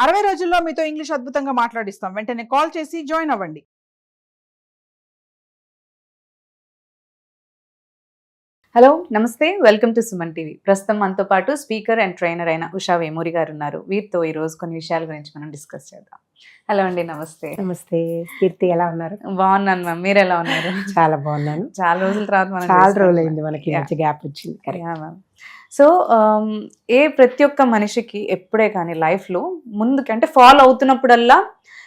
60 రోజుల్లో మీతో ఇంగ్లీష్ అద్భుతంగా మాట్లాడిస్తాం. వెంటనే కాల్ చేసి జాయిన్ అవ్వండి. హలో నమస్తే, వెల్కమ్ టు సుమన్ టీవీ. ప్రస్తుతం మనతో పాటు స్పీకర్ అండ్ ట్రైనర్ అయిన ఉషా వేమూరి గారు ఉన్నారు. వీరితో ఈ రోజు కొన్ని విషయాల గురించి మనం డిస్కస్ చేద్దాం. హలో అండి, నమస్తే. నమస్తే కీర్తి, ఎలా ఉన్నారు? బాగున్నాను మ్యామ్, మీరు ఎలా ఉన్నారు? చాలా బాగున్నాను. చాలా రోజుల తర్వాత మనం చాలా రోజులైంది మనకి మంచి గ్యాప్ వచ్చింది. మ్యామ్, సో ప్రతి ఒక్క మనిషికి ఎప్పుడే కానీ లైఫ్లో ముందుకి అంటే ఫాలో అవుతున్నప్పుడల్లా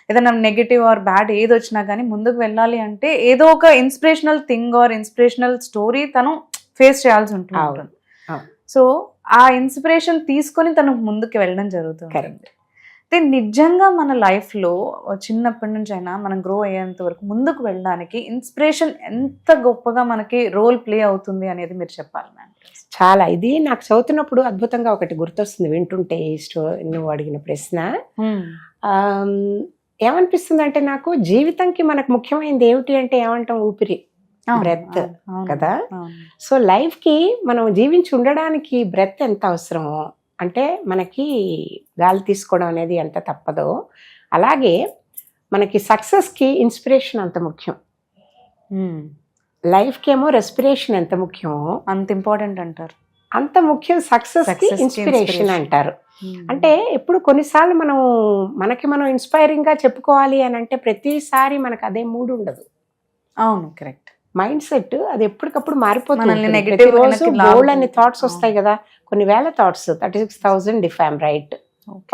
ఏదైనా నెగటివ్ ఆర్ బ్యాడ్ ఏది వచ్చినా కానీ ముందుకు వెళ్ళాలి అంటే ఏదో ఒక inspirational thing or inspirational story తను ఫేస్ చేయాల్సి ఉంటుంది. సో ఆ ఇన్స్పిరేషన్ తీసుకొని తను ముందుకు వెళ్ళడం జరుగుతుంది. అయితే నిజంగా మన లైఫ్లో చిన్నప్పటి నుంచి అయినా మనం గ్రో అయ్యేంత వరకు ముందుకు వెళ్ళడానికి ఇన్స్పిరేషన్ ఎంత గొప్పగా మనకి రోల్ ప్లే అవుతుంది అనేది మీరు చెప్పాలి మ్యామ్. చాలా, ఇది నాకు చదువుతున్నప్పుడు అద్భుతంగా ఒకటి గుర్తొస్తుంది వింటుంటే. నువ్వు అడిగిన ప్రశ్న ఏమనిపిస్తుంది అంటే, నాకు జీవితంకి మనకు ముఖ్యమైనది ఏమిటి అంటే ఏమంటాం? ఊపిరి, బ్రెత్ కదా. సో లైఫ్ కి మనం జీవించి ఉండడానికి బ్రెత్ ఎంత అవసరమో, అంటే మనకి గాలి తీసుకోవడం అనేది ఎంత తప్పదో, అలాగే మనకి సక్సెస్ కి ఇన్స్పిరేషన్ అంత ముఖ్యం. లైఫ్ కి ఏమో రెస్పిరేషన్ ఎంత ముఖ్యమో అంత ఇంపార్టెంట్ అంటారు. అంత ముఖ్యం సక్సెస్ కి ఇన్స్పిరేషన్ అంటారు. అంటే ఎప్పుడు కొన్నిసార్లు మనం ఇన్స్పైరింగ్ గా చెప్పుకోవాలి అని అంటే ప్రతిసారి మనకు అదే మూడ్ ఉండదు. అవును, కరెక్ట్. మైండ్ సెట్ అది ఎప్పటికప్పుడు మారిపోతుంది. ప్రతిరోజు బోల్డ్ అన్ని థాట్స్ వస్తాయి కదా, కొన్ని వేల థాట్స్. 36,000 if I'm right.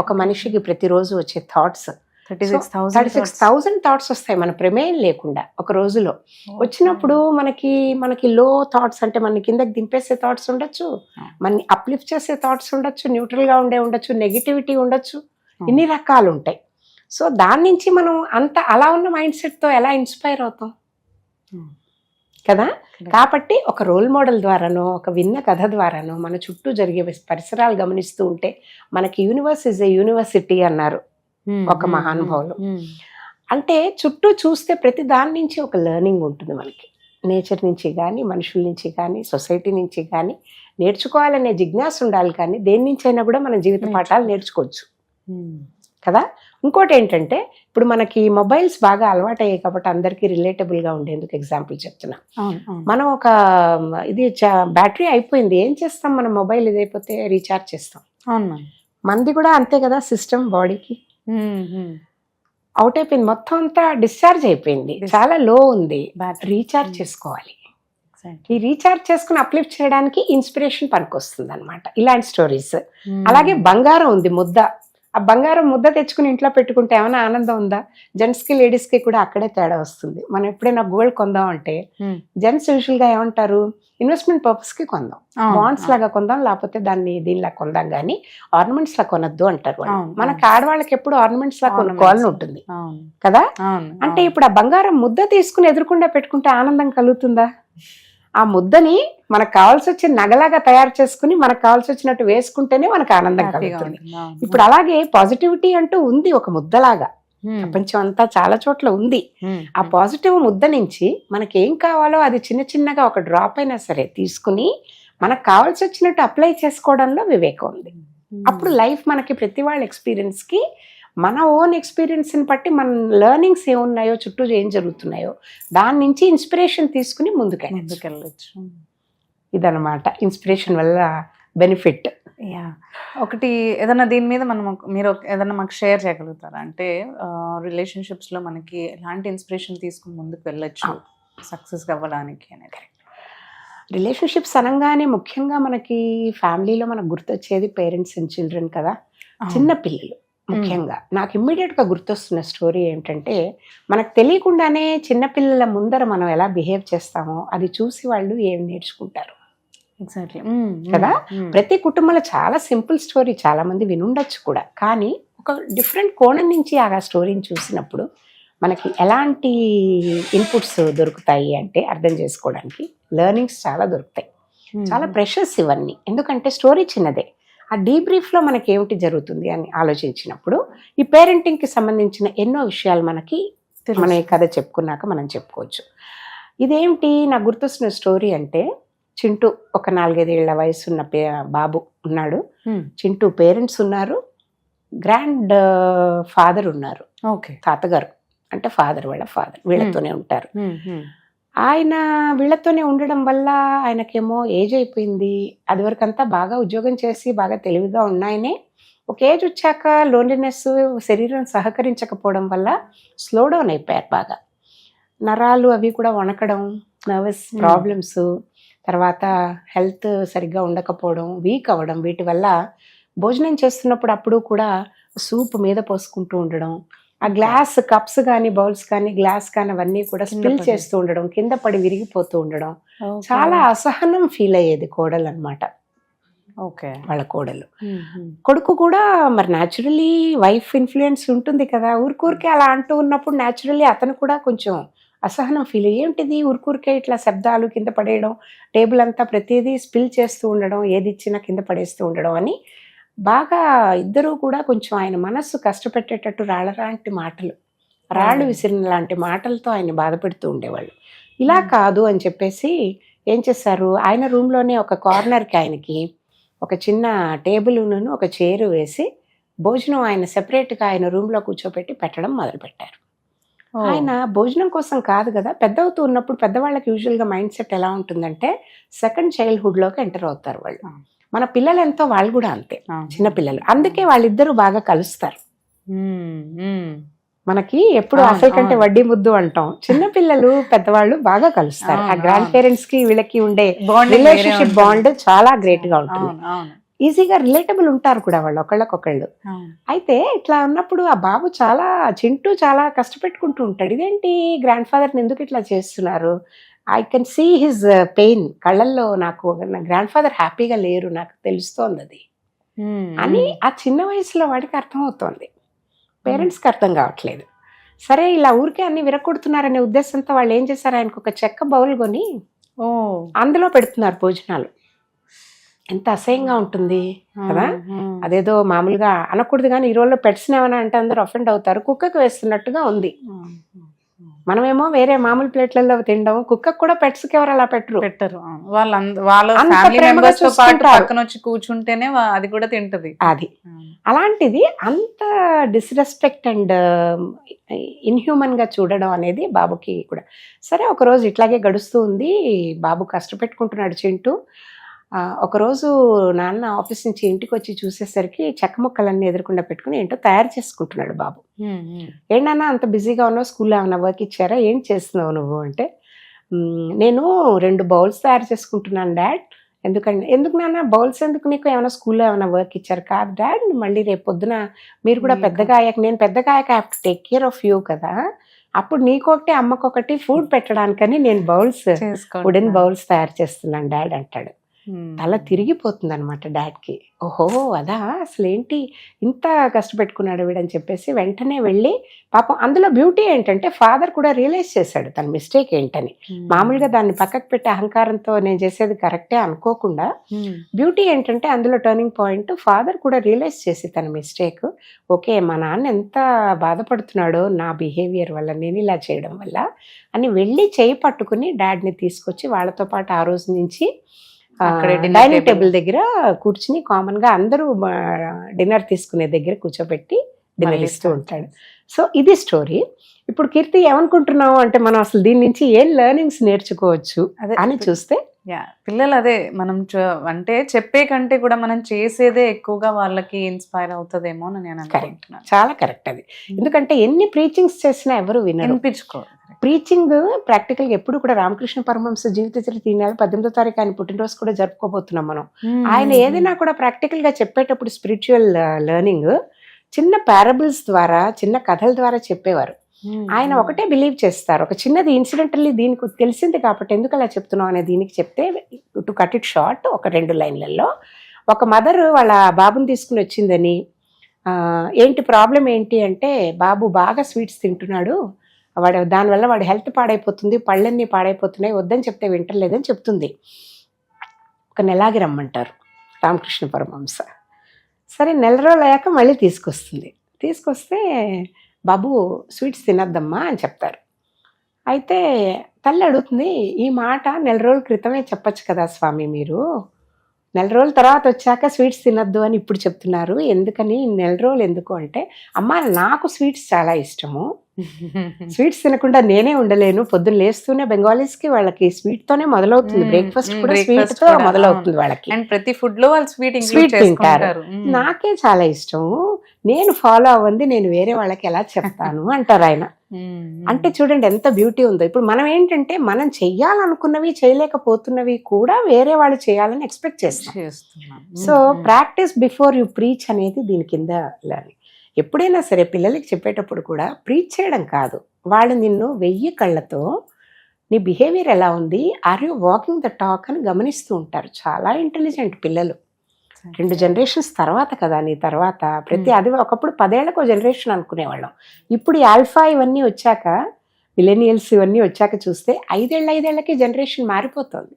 ఒక మనిషికి ప్రతిరోజు వచ్చే థాట్స్ 36,000 థాట్స్ వస్తాయి మన ప్రమేయం లేకుండా ఒక రోజులో. వచ్చినప్పుడు మనకి లో థాట్స్ అంటే మన కిందకి దింపేసే థాట్స్ ఉండొచ్చు, మన అప్లిఫ్ట్ చేసే థాట్స్ ఉండొచ్చు, న్యూట్రల్ గా ఉండొచ్చు, నెగిటివిటీ ఉండొచ్చు, ఇన్ని రకాలు ఉంటాయి. సో దాని నుంచి మనం అలా ఉన్న మైండ్ సెట్ తో ఎలా ఇన్స్పైర్ అవుతాం కదా. కాబట్టి ఒక రోల్ మోడల్ ద్వారానో, ఒక విన్న కథ ద్వారానో, మన చుట్టూ జరిగే పరిసరాలు గమనిస్తూ ఉంటే మనకి యూనివర్స్ ఇస్ ఏ యూనివర్సిటీ అన్నారు ఒక మహానుభావులు. అంటే చుట్టూ చూస్తే ప్రతి దాని నుంచి ఒక లెర్నింగ్ ఉంటుంది మనకి. నేచర్ నుంచి కానీ, మనుషుల నుంచి కానీ, సొసైటీ నుంచి కానీ నేర్చుకోవాలనే జిజ్ఞాస ఉండాలి. కానీ దేని నుంచి అయినా కూడా మన జీవిత పాఠాలు నేర్చుకోవచ్చు కదా. ఇంకోటి ఏంటంటే, ఇప్పుడు మనకి మొబైల్స్ బాగా అలవాటు అయ్యాయి కాబట్టి అందరికీ రిలేటబుల్ గా ఉండేందుకు ఎగ్జాంపుల్ చెప్తున్నా. మనం ఒక బ్యాటరీ అయిపోయింది, ఏం చేస్తాం? మన మొబైల్ ఇదైపోతే రీఛార్జ్ చేస్తాం. మంది కూడా అంతే కదా. సిస్టమ్ బాడీకి అవుట్ అయిపోయింది, మొత్తం అంతా డిశ్చార్జ్ అయిపోయింది, చాలా లో ఉంది, రీఛార్జ్ చేసుకోవాలి. ఈ రీఛార్జ్ చేసుకుని అప్లిఫ్ట్ చేయడానికి ఇన్స్పిరేషన్ పనికొస్తుంది అనమాట ఇలాంటి స్టోరీస్. అలాగే బంగారం ఉంది, ముద్ద. ఆ బంగారం ముద్ద తెచ్చుకుని ఇంట్లో పెట్టుకుంటే ఏమైనా ఆనందం ఉందా? జెంట్స్ కి లేడీస్ కి కూడా అక్కడే తేడా వస్తుంది. మనం ఎప్పుడైనా గోల్డ్ కొందాం అంటే జెంట్స్ యూజువల్ గా ఏమంటారు? ఇన్వెస్ట్మెంట్ పర్పస్ కి కొందాం, బాండ్స్ లాగా కొందాం, లేకపోతే దీనిలా కొందాం, కానీ ఆర్నమెంట్స్ లా కొనద్దు అంటారు. మనకి ఆడవాళ్ళకి ఎప్పుడు ఆర్నమెంట్స్ లా కొనుక్కోవాలని ఉంటుంది కదా. అంటే ఇప్పుడు ఆ బంగారం ముద్ద తీసుకుని ఎదురుకుండా పెట్టుకుంటే ఆనందం కలుగుతుందా? ఆ ముద్దని మనకు కావాల్సి వచ్చిన నగలాగా తయారు చేసుకుని మనకు కావాల్సి వచ్చినట్టు వేసుకుంటేనే మనకు ఆనందం కలుగుతుంది. ఇప్పుడు అలాగే పాజిటివిటీ అంటూ ఉంది ఒక ముద్దలాగా, ప్రపంచం అంతా చాలా చోట్ల ఉంది. ఆ పాజిటివ్ ముద్ద నుంచి మనకి ఏం కావాలో అది చిన్న చిన్నగా ఒక డ్రాప్ అయినా సరే తీసుకుని మనకు కావాల్సి వచ్చినట్టు అప్లై చేసుకోవడంలో వివేకం ఉంది. అప్పుడు లైఫ్ మనకి ప్రతి వాళ్ళ ఎక్స్పీరియన్స్ కి, మన ఓన్ ఎక్స్పీరియన్స్ని బట్టి మన లెర్నింగ్స్ ఏమున్నాయో, చుట్టూ ఏం జరుగుతున్నాయో దాని నుంచి ఇన్స్పిరేషన్ తీసుకుని ముందుకెళ్ళచ్చు. ఇదనమాట ఇన్స్పిరేషన్ వల్ల బెనిఫిట్. ఒకటి ఏదన్నా దీని మీద మీరు ఏదన్నా మాకు షేర్ చేయగలుగుతారా? అంటే రిలేషన్షిప్స్ లో మనకి ఎలాంటి ఇన్స్పిరేషన్ తీసుకుని ముందుకు వెళ్ళొచ్చు సక్సెస్ అవ్వడానికి అనేది? రిలేషన్షిప్స్ అనగానే ముఖ్యంగా మనకి ఫ్యామిలీలో మనకు గుర్తొచ్చేది పేరెంట్స్ అండ్ చిల్డ్రన్ కదా. చిన్న పిల్లలు ముఖ్యంగా నాకు ఇమ్మీడియట్ గా గుర్తొస్తున్న స్టోరీ ఏంటంటే, మనకు తెలియకుండానే చిన్నపిల్లల ముందర మనం ఎలా బిహేవ్ చేస్తామో అది చూసి వాళ్ళు ఏం నేర్చుకుంటారు కదా. ప్రతి కుటుంబంలో చాలా సింపుల్ స్టోరీ, చాలా మంది వినుండొచ్చు కూడా, కానీ ఒక డిఫరెంట్ కోణం నుంచి ఆ స్టోరీని చూసినప్పుడు మనకి ఎలాంటి ఇన్పుట్స్ దొరుకుతాయి అంటే, అర్థం చేసుకోవడానికి లెర్నింగ్స్ చాలా దొరుకుతాయి. చాలా ప్రెషర్స్ ఇవన్నీ, ఎందుకంటే స్టోరీ చిన్నదే. ఆ డీబ్రీఫ్లో మనకి ఏమిటి జరుగుతుంది అని ఆలోచించినప్పుడు ఈ పేరెంటింగ్కి సంబంధించిన ఎన్నో విషయాలు మనకి మన ఈ కథ చెప్పుకున్నాక మనం చెప్పుకోవచ్చు. ఇదేమిటి నాకు గుర్తొస్తున్న స్టోరీ అంటే, చింటూ ఒక 4-5 ఏళ్ల వయసున్న బాబు ఉన్నాడు. చింటూ పేరెంట్స్ ఉన్నారు, గ్రాండ్ ఫాదర్ ఉన్నారు, ఓకే. తాతగారు అంటే ఫాదర్, వాళ్ళ ఫాదర్ వీళ్ళతోనే ఉంటారు. ఆయన వీళ్ళతోనే ఉండడం వల్ల ఆయనకేమో ఏజ్ అయిపోయింది. అది వరకు అంతా బాగా ఉద్యోగం చేసి బాగా తెలివిగా ఉన్నాయనే ఒక ఏజ్ వచ్చాక లోన్లీనెస్, శరీరం సహకరించకపోవడం వల్ల స్లో డౌన్ అయిపోయారు బాగా. నరాలు అవి కూడా వణకడం, నర్వస్ ప్రాబ్లమ్స్, తర్వాత హెల్త్ సరిగ్గా ఉండకపోవడం, వీక్ అవ్వడం, వీటి వల్ల భోజనం చేస్తున్నప్పుడు అప్పుడు కూడా సూప్ మీద పోసుకుంటూ ఉండడం, ఆ గ్లాస్ కప్స్ కానీ బౌల్స్ కానీ గ్లాస్ కానీ అవన్నీ కూడా స్పిల్ చేస్తూ ఉండడం, కింద పడి విరిగిపోతూ ఉండడం, చాలా అసహనం ఫీల్ అయ్యేది కోడలు అనమాట. ఓకే. వాళ్ళ కోడలు. కొడుకు కూడా మరి న్యాచురలీ వైఫ్ ఇన్ఫ్లుయెన్స్ ఉంటుంది కదా, ఊరికూరికే అలా అంటూ ఉన్నప్పుడు న్యాచురల్లీ అతను కూడా కొంచెం అసహనం ఫీల్ ఏంటిది ఊరికూరికే ఇట్లా శబ్దాలు, కింద పడేయడం, టేబుల్ అంతా ప్రతిదీ స్పిల్ చేస్తూ ఉండడం, ఏది ఇచ్చినా కింద పడేస్తూ ఉండడం అని బాగా ఇద్దరూ కూడా కొంచెం ఆయన మనస్సు కష్టపెట్టేటట్టు రాళ్ళలాంటి మాటలు, రాళ్ళు విసిరిన లాంటి మాటలతో ఆయన బాధపెడుతూ ఉండేవాళ్ళు. ఇలా కాదు అని చెప్పేసి ఏం చేశారు, ఆయన రూమ్లోనే ఒక కార్నర్కి ఆయనకి ఒక చిన్న టేబుల్ను ఒక చైర్ వేసి భోజనం ఆయన సెపరేట్గా ఆయన రూమ్లో కూర్చోబెట్టి పెట్టడం మొదలుపెట్టారు. ఆయన భోజనం కోసం కాదు కదా, పెద్ద అవుతూ ఉన్నప్పుడు పెద్దవాళ్ళకి యూజువల్గా మైండ్ సెట్ ఎలా ఉంటుందంటే సెకండ్ చైల్డ్హుడ్లోకి ఎంటర్ అవుతారు వాళ్ళు. మన పిల్లలు ఎంతో వాళ్ళు కూడా అంతే, చిన్న పిల్లలు. అందుకే వాళ్ళిద్దరూ బాగా కలుస్తారు. మనకి ఎప్పుడు అసలు కంటే వడ్డీ ముద్దు అంటాం, చిన్న పిల్లలు పెద్దవాళ్ళు బాగా కలుస్తారు. ఆ గ్రాండ్ పేరెంట్స్ కి వీళ్ళకి ఉండే రిలేషన్షిప్ బాండ్ చాలా గ్రేట్ గా ఉంటుంది. ఈజీగా రిలేటబుల్ ఉంటారు కూడా వాళ్ళు ఒకళ్ళకొకళ్ళు. అయితే ఇట్లా ఉన్నప్పుడు ఆ బాబు చింటూ చాలా కష్టపెట్టుకుంటూ ఉంటాడు. ఇదేంటి గ్రాండ్ ఫాదర్ని ఎందుకు ఇట్లా చేస్తున్నారు, I can see his pain కళ్ళల్లో, నాకు నా గ్రాండ్ ఫాదర్ హ్యాపీగా లేరు, నాకు తెలుస్తోంది అది అని ఆ చిన్న వయసులో వాడికి అర్థమవుతోంది. పేరెంట్స్కి అర్థం కావట్లేదు. సరే ఇలా ఊరికే అన్ని విరగొడుతున్నారనే ఉద్దేశంతో వాళ్ళు ఏం చేశారు, ఆయనకు ఒక చెక్క బౌల్ కొని అందులో పెడుతున్నారు భోజనాలు. ఎంత అసహ్యంగా ఉంటుంది కదా, అదేదో మామూలుగా అనకూడదు కానీ ఈ రోజుల్లో పెట్స్ ఏమైనా అంటే అందరూ అఫెండ్ అవుతారు. కుక్కకు వేస్తున్నట్టుగా ఉంది. మనమేమో వేరే మామూలు ప్లేట్లలో తినడం, కుక్కకు కూడా పెట్స్కి ఎవరు అలా పెట్టరు. పక్కన వచ్చి కూర్చుంటేనే అది కూడా తింటది. అది అలాంటిది అంత డిస్రెస్పెక్ట్ అండ్ ఇన్హ్యూమన్ గా చూడడం అనేది బాబుకి కూడా. సరే ఒకరోజు ఇట్లాగే గడుస్తూ ఉంది, బాబు కష్టపెట్టుకుంటున్నాడు చింటూ. ఒకరోజు నాన్న ఆఫీస్ నుంచి ఇంటికి వచ్చి చూసేసరికి చెక్క ముక్కలన్నీ ఎదురకుండా పెట్టుకుని ఏంటో తయారు చేసుకుంటున్నాడు బాబు. ఏంటన్నా అంత బిజీగా ఉన్నావు, స్కూల్లో ఏమైనా వర్క్ ఇచ్చారా, ఏం చేస్తున్నావు నువ్వు అంటే, నేను 2 బౌల్స్ తయారు చేసుకుంటున్నాను డాడ్. ఎందుకు నాన్న బౌల్స్ ఎందుకు, నీకు ఏమైనా స్కూల్లో ఏమైనా వర్క్ ఇచ్చారు? కాదు డాడ్, మళ్ళీ రేపు పొద్దున మీరు కూడా పెద్దగా అయ్యాక, నేను పెద్దగా అయ్యాక have to take care of you కదా, అప్పుడు నీకొకటి అమ్మకొకటి ఫుడ్ పెట్టడానికని నేను వుడెన్ బౌల్స్ తయారు చేస్తున్నాను డాడ్ అంటాడు. తల తిరిగిపోతుంది అనమాట డాడ్కి. ఓహో అదా, అసలు ఏంటి ఇంత కష్టపెట్టుకున్నాడు వీడని చెప్పేసి వెంటనే వెళ్ళి, పాపం అందులో బ్యూటీ ఏంటంటే ఫాదర్ కూడా రియలైజ్ చేశాడు తన మిస్టేక్ ఏంటని. మామూలుగా దాన్ని పక్కకు పెట్టి అహంకారంతో నేను చేసేది కరెక్టే అనుకోకుండా, బ్యూటీ ఏంటంటే అందులో టర్నింగ్ పాయింట్ ఫాదర్ కూడా రియలైజ్ చేసి తన మిస్టేక్, ఓకే మా నాన్న ఎంత బాధపడుతున్నాడో నా బిహేవియర్ వల్ల, నేను ఇలా చేయడం వల్ల అని వెళ్ళి చేయి పట్టుకుని డాడ్ని తీసుకొచ్చి వాళ్ళతో పాటు ఆ రోజు నుంచి డైనింగ్ టేబుల్ దగ్గర కూర్చుని కామన్ గా అందరూ డిన్నర్ తీసుకునే దగ్గర కూర్చోబెట్టి డిన్నర్ ఇస్తూ ఉంటాడు. సో ఇది స్టోరీ. ఇప్పుడు కీర్తి ఏమనుకుంటున్నావు అంటే, మనం అసలు దీని నుంచి ఏం లెర్నింగ్స్ నేర్చుకోవచ్చు అని చూస్తే, పిల్లలు అదే మనం అంటే చెప్పే కంటే కూడా మనం చేసేదే ఎక్కువగా వాళ్ళకి ఇన్స్పైర్ అవుతుందేమో అని నేను అనుకుంటున్నాను. చాలా కరెక్ట్ అది. ఎందుకంటే ఎన్ని ప్రీచింగ్స్ చేసినా ఎవరు వినిపించుకో. ప్రీచింగ్ ప్రాక్టికల్గా ఎప్పుడు కూడా రామకృష్ణ పరమహంస జీవిత చరిత్ర ఈ నెల 18వ తారీఖు ఆయన పుట్టినరోజు కూడా జరుపుకోబోతున్నాం మనం. ఆయన ఏదైనా కూడా ప్రాక్టికల్ గా చెప్పేటప్పుడు స్పిరిచువల్ లెర్నింగ్ చిన్న పారబుల్స్ ద్వారా, చిన్న కథల ద్వారా చెప్పేవారు. ఆయన ఒకటే బిలీవ్ చేస్తారు, ఒక చిన్నది ఇన్సిడెంటల్లీ దీనికి తెలిసింది కాబట్టి ఎందుకు అలా చెప్తున్నావు అనే దీనికి చెప్తే, టు కట్ ఇట్ షార్ట్, ఒక 2 లైన్లలో ఒక మదర్ వాళ్ళ బాబుని తీసుకుని వచ్చిందని, ఏంటి ప్రాబ్లం ఏంటి అంటే, బాబు బాగా స్వీట్స్ తింటున్నాడు, దానివల్ల వాడి హెల్త్ పాడైపోతుంది, పళ్ళన్నీ పాడైపోతున్నాయి, వద్దని చెప్తే వింటలేదని చెప్తుంది. ఒక నెలాగి రమ్మంటారు రామకృష్ణ పరమహంస. సరే 1 నెల రోజులు అయ్యాక మళ్ళీ తీసుకొస్తే బాబు స్వీట్స్ తినద్దమ్మా అని చెప్తారు. అయితే తల్లి అడుగుతుంది, ఈ మాట 1 నెల రోజుల క్రితమే చెప్పచ్చు కదా స్వామి మీరు, నెల రోజుల తర్వాత వచ్చాక స్వీట్స్ తినొద్దు అని ఇప్పుడు చెప్తున్నారు. ఎందుకని నెల రోజులు ఎందుకు అంటే, అమ్మ నాకు స్వీట్స్ చాలా ఇష్టము, స్వీట్స్ తినకుండా నేనే ఉండలేను. పొద్దున్న లేస్తూనే బెంగాలీస్కి వాళ్ళకి స్వీట్ తోనే మొదలవుతుంది, బ్రేక్ఫాస్ట్ కూడా స్వీట్ తో మొదలవుతుంది వాళ్ళకి. అండ్ ప్రతి ఫుడ్ లో వాళ్ళు స్వీట్ తింటారు. నాకే చాలా ఇష్టము, నేను ఫాలో అవ్వండి, నేను వేరే వాళ్ళకి ఎలా చెప్తాను అంటారు ఆయన. అంటే చూడండి ఎంత బ్యూటీ ఉందో. ఇప్పుడు మనం ఏంటంటే మనం చెయ్యాలనుకున్నవి చేయలేకపోతున్నవి కూడా వేరే వాళ్ళు చేయాలని ఎక్స్పెక్ట్ చేస్తాం. So practice before you preach అనేది దీని కింద. ఎప్పుడైనా సరే పిల్లలకి చెప్పేటప్పుడు కూడా ప్రీచ్ చేయడం కాదు, వాళ్ళు నిన్ను 1000 కళ్ళతో నీ బిహేవియర్ ఎలా ఉంది, are you walking the talk అని గమనిస్తూ ఉంటారు. చాలా ఇంటెలిజెంట్ పిల్లలు. 2 జనరేషన్స్ తర్వాత కదా నీ తర్వాత ప్రతి అది ఒకప్పుడు 10 ఏళ్లకు జనరేషన్ అనుకునేవాళ్ళం. ఇప్పుడు ఈ ఆల్ఫా ఇవన్నీ వచ్చాక, మిలేనియల్స్ ఇవన్నీ వచ్చాక చూస్తే 5 ఏళ్ళకి జనరేషన్ మారిపోతుంది.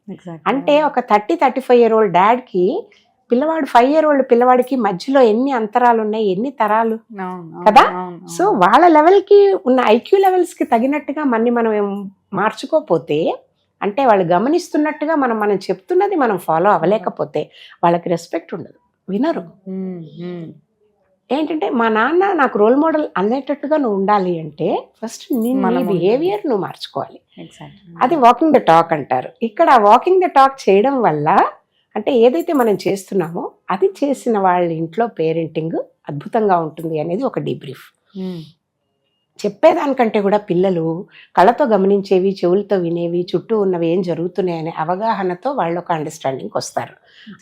అంటే ఒక 30-35 year old డాడ్కి పిల్లవాడు 5 year old పిల్లవాడికి మధ్యలో ఎన్ని అంతరాలు ఉన్నాయి, ఎన్ని తరాలు కదా. సో వాళ్ళ లెవెల్కి ఉన్న ఐక్యూ లెవెల్స్కి తగినట్టుగా మనం మార్చుకోపోతే, అంటే వాళ్ళు గమనిస్తున్నట్టుగా మనం చెప్తున్నది మనం ఫాలో అవ్వలేకపోతే వాళ్ళకి రెస్పెక్ట్ ఉండదు, వినరు. ఏంటంటే మా నాన్న నాకు రోల్ మోడల్ అనేటట్టుగా నువ్వు ఉండాలి అంటే ఫస్ట్ నీ బిహేవియర్ నువ్వు మార్చుకోవాలి. అది వాకింగ్ ద టాక్ అంటారు. ఇక్కడ వాకింగ్ ద టాక్ చేయడం వల్ల అంటే ఏదైతే మనం చేస్తున్నామో అది చేసిన వాళ్ళ ఇంట్లో పేరెంటింగ్ అద్భుతంగా ఉంటుంది అనేది ఒక డీబ్రీఫ్. చెప్పేదానికంటే కూడా పిల్లలు కళ్ళతో గమనించేవి, చెవులతో వినేవి, చుట్టూ ఉన్నవి ఏం జరుగుతున్నాయనే అవగాహనతో వాళ్ళు ఒక అండర్స్టాండింగ్కి వస్తారు.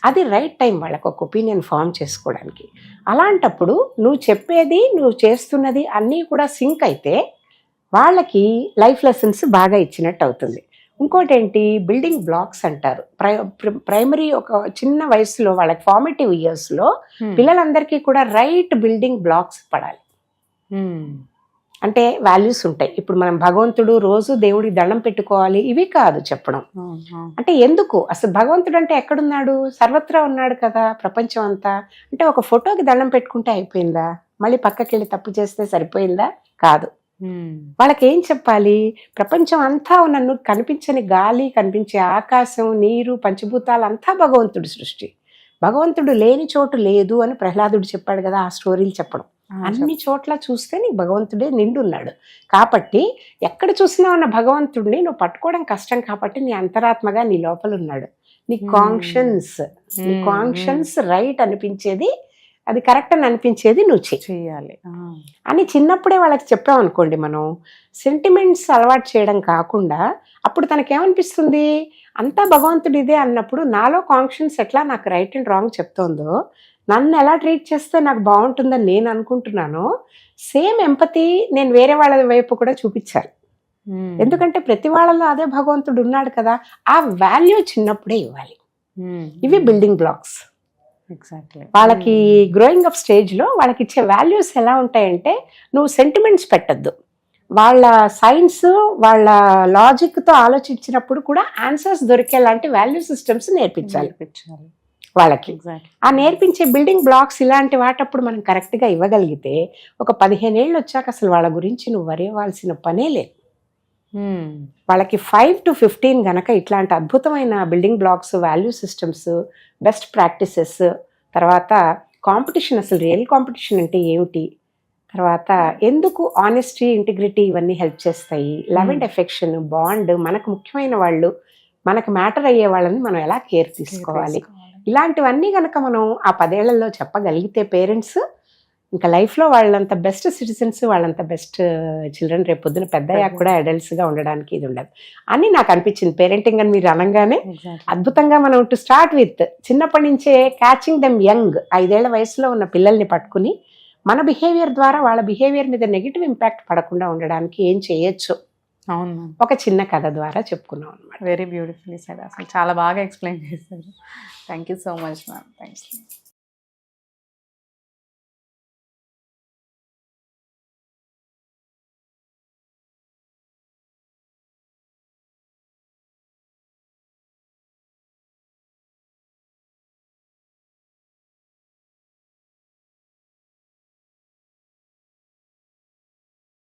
అది రైట్ టైం వాళ్ళకు ఒక ఒపీనియన్ ఫామ్ చేసుకోవడానికి. అలాంటప్పుడు నువ్వు చెప్పేది నువ్వు చేస్తున్నది అన్నీ కూడా సింక్ అయితే వాళ్ళకి లైఫ్ లెసన్స్ బాగా ఇచ్చినట్టు అవుతుంది. ఇంకోటి ఏంటి, బిల్డింగ్ బ్లాక్స్ అంటారు. ప్రైమరీ ఒక చిన్న వయసులో వాళ్ళకి ఫార్మేటివ్ ఇయర్స్లో పిల్లలందరికీ కూడా రైట్ బిల్డింగ్ బ్లాక్స్ పడాలి. అంటే వాల్యూస్ ఉంటాయి. ఇప్పుడు మనం భగవంతుడు రోజు దేవుడికి దండం పెట్టుకోవాలి ఇవి కాదు చెప్పడం. అంటే ఎందుకు అసలు భగవంతుడు అంటే ఎక్కడున్నాడు, సర్వత్రా ఉన్నాడు కదా ప్రపంచం అంతా. అంటే ఒక ఫోటోకి దండం పెట్టుకుంటే అయిపోయిందా, మళ్ళీ పక్కకి వెళ్ళి తప్పు చేస్తే సరిపోయిందా, కాదు. వాళ్ళకి ఏం చెప్పాలి, ప్రపంచం అంతా నన్ను కనిపించని గాలి, కనిపించే ఆకాశం, నీరు, పంచభూతాలు అంతా భగవంతుడి సృష్టి. భగవంతుడు లేని చోటు లేదు అని ప్రహ్లాదుడు చెప్పాడు కదా ఆ స్టోరీలు చెప్పడం. అన్ని చోట్ల చూస్తే నీకు భగవంతుడే నిండున్నాడు. కాబట్టి ఎక్కడ చూసినా ఉన్న భగవంతుడిని నువ్వు పట్టుకోవడం కష్టం. కాబట్టి నీ అంతరాత్మగా నీ లోపల ఉన్నాడు. నీ కాన్షియన్స్ రైట్ అనిపించేది, అది కరెక్ట్ అని అనిపించేది నువ్వు చేయాలి అని చిన్నప్పుడే వాళ్ళకి చెప్పాం అనుకోండి. మనం సెంటిమెంట్స్ అలవాటు చేయడం కాకుండా అప్పుడు తనకేమనిపిస్తుంది, అంతా భగవంతుడు ఇదే అన్నప్పుడు నాలో కాన్షియన్స్ ఎట్లా నాకు రైట్ అండ్ రాంగ్ చెప్తోందో, నన్ను ఎలా ట్రీట్ చేస్తే నాకు బాగుంటుందని నేను అనుకుంటున్నానో సేమ్ ఎంపతి నేను వేరే వాళ్ళ వైపు కూడా చూపించాలి. ఎందుకంటే ప్రతి వాళ్ళలో అదే భగవంతుడు ఉన్నాడు కదా, ఆ వాల్యూ చిన్నప్పుడే ఇవ్వాలి. ఇవి బిల్డింగ్ బ్లాక్స్. వాళ్ళకి గ్రోయింగ్ అప్ స్టేజ్లో వాళ్ళకి ఇచ్చే వాల్యూస్ ఎలా ఉంటాయంటే, నువ్వు సెంటిమెంట్స్ పెట్టద్దు. వాళ్ళ సైన్స్ వాళ్ళ లాజిక్తో ఆలోచించినప్పుడు కూడా ఆన్సర్స్ దొరికేలాంటి వాల్యూ సిస్టమ్స్ నేర్పించాలి వాళ్ళకి. ఆ నేర్పించే బిల్డింగ్ బ్లాక్స్ ఇలాంటి వాటప్పుడు మనం కరెక్ట్గా ఇవ్వగలిగితే ఒక 15 ఏళ్ళు వచ్చాక అసలు వాళ్ళ గురించి నువ్వు వరేవాల్సిన పనే లేదు. వాళ్ళకి 5 to 15 గనక ఇట్లాంటి అద్భుతమైన building blocks, value systems, best practices, తర్వాత కాంపిటీషన్, అసలు రియల్ కాంపిటీషన్ అంటే ఏమిటి, తర్వాత ఎందుకు ఆనెస్టీ, ఇంటిగ్రిటీ ఇవన్నీ హెల్ప్ చేస్తాయి, లవ్ అండ్ ఎఫెక్షన్, బాండ్, మనకు ముఖ్యమైన వాళ్ళు, మనకు మ్యాటర్ అయ్యే వాళ్ళని మనం ఎలా కేర్ తీసుకోవాలి, ఇలాంటివన్నీ కనుక మనం ఆ 10 ఏళ్లలో చెప్పగలిగితే పేరెంట్స్ ఇంకా లైఫ్లో వాళ్ళంత బెస్ట్ సిటిజన్స్, వాళ్ళంత బెస్ట్ చిల్డ్రన్ రేపు పొద్దున పెద్దయ్యాక కూడా అడల్ట్స్గా ఉండడానికి ఇది ఉండదు అని నాకు అనిపించింది. పేరెంటింగ్ అని మీరు అనగానే అద్భుతంగా మనం టు స్టార్ట్ విత్ చిన్నప్పటి నుంచే క్యాచింగ్ దెమ్ యంగ్, 5 ఏళ్ల వయసులో ఉన్న పిల్లల్ని పట్టుకుని మన బిహేవియర్ ద్వారా వాళ్ళ బిహేవియర్ మీద నెగిటివ్ ఇంపాక్ట్ పడకుండా ఉండడానికి ఏం చేయొచ్చు అవును ఒక చిన్న కథ ద్వారా చెప్పుకున్నాం అనమాట. వెరీ బ్యూటిఫుల్లీ సార్, అసలు చాలా బాగా ఎక్స్ప్లెయిన్ చేశారు. Thank you so much ma'am. Thank you.